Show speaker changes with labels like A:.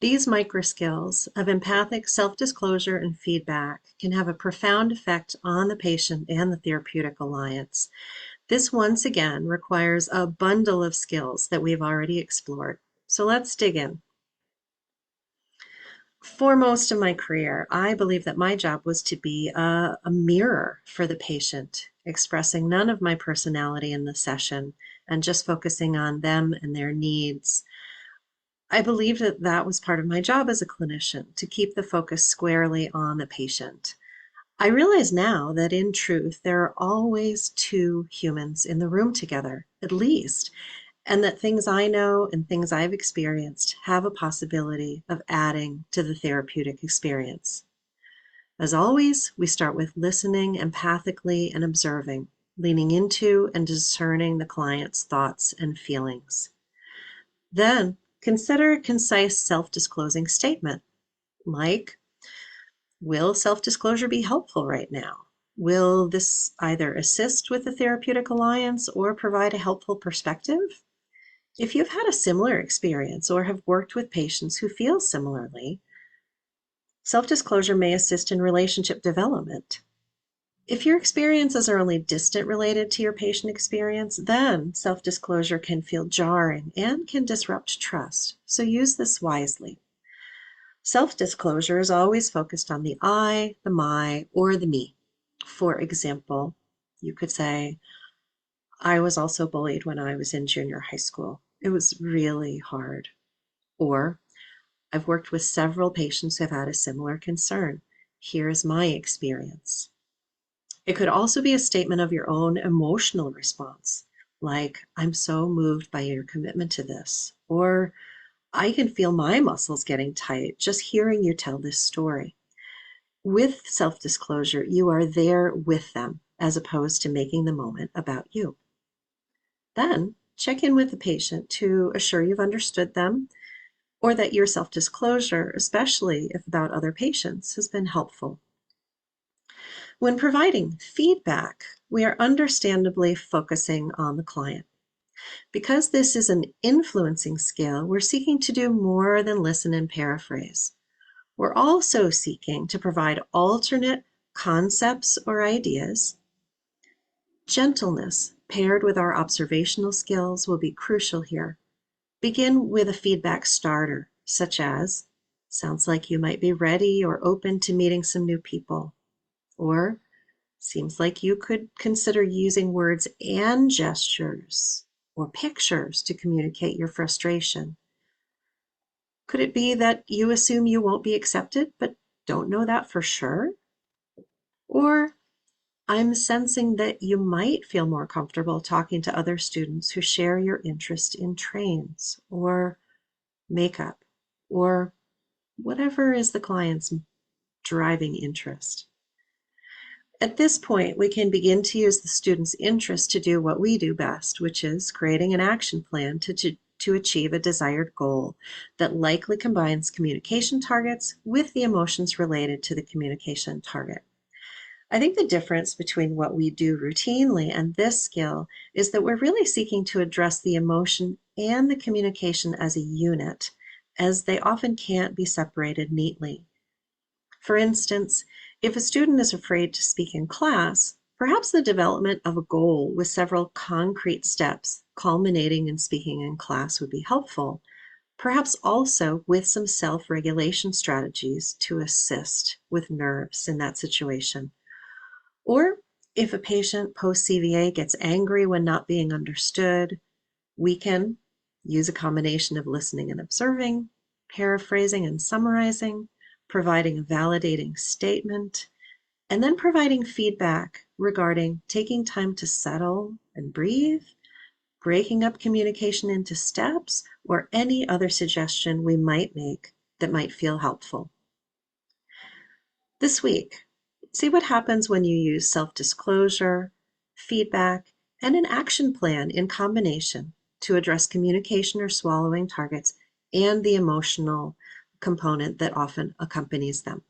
A: These microskills of empathic self-disclosure and feedback can have a profound effect on the patient and the therapeutic alliance. This once again requires a bundle of skills that we've already explored. So let's dig in. For most of my career, I believe that my job was to be a mirror for the patient, expressing none of my personality in the session and just focusing on them and their needs. I believed that that was part of my job as a clinician, to keep the focus squarely on the patient. I realize now that in truth, there are always two humans in the room together, at least, and that things I know and things I've experienced have a possibility of adding to the therapeutic experience. As always, we start with listening empathically and observing, leaning into and discerning the client's thoughts and feelings. Then, consider a concise self-disclosing statement, like, will self-disclosure be helpful right now? Will this either assist with the therapeutic alliance or provide a helpful perspective? If you've had a similar experience or have worked with patients who feel similarly, self-disclosure may assist in relationship development. If your experiences are only distant related to your patient experience, then self-disclosure can feel jarring and can disrupt trust, so use this wisely. Self-disclosure is always focused on the I, the my, or the me. For example, you could say, I was also bullied when I was in junior high school. It was really hard. Or, I've worked with several patients who have had a similar concern. Here's my experience. It could also be a statement of your own emotional response, like, I'm so moved by your commitment to this, or I can feel my muscles getting tight just hearing you tell this story. With self-disclosure, you are there with them as opposed to making the moment about you. Then check in with the patient to assure you've understood them or that your self-disclosure, especially if about other patients, has been helpful. When providing feedback, we are understandably focusing on the client. Because this is an influencing skill, we're seeking to do more than listen and paraphrase. We're also seeking to provide alternate concepts or ideas. Gentleness paired with our observational skills will be crucial here. Begin with a feedback starter, such as, sounds like you might be ready or open to meeting some new people. Or, seems like you could consider using words and gestures or pictures to communicate your frustration. Could it be that you assume you won't be accepted, but don't know that for sure? Or, I'm sensing that you might feel more comfortable talking to other students who share your interest in trains or makeup or whatever is the client's driving interest. At this point, we can begin to use the student's interest to do what we do best, which is creating an action plan to achieve a desired goal that likely combines communication targets with the emotions related to the communication target. I think the difference between what we do routinely and this skill is that we're really seeking to address the emotion and the communication as a unit, as they often can't be separated neatly. For instance, if a student is afraid to speak in class, perhaps the development of a goal with several concrete steps culminating in speaking in class would be helpful, perhaps also with some self-regulation strategies to assist with nerves in that situation. Or if a patient post-CVA gets angry when not being understood, we can use a combination of listening and observing, paraphrasing and summarizing, providing a validating statement, and then providing feedback regarding taking time to settle and breathe, breaking up communication into steps, or any other suggestion we might make that might feel helpful. This week, see what happens when you use self-disclosure, feedback, and an action plan in combination to address communication or swallowing targets and the emotional component that often accompanies them.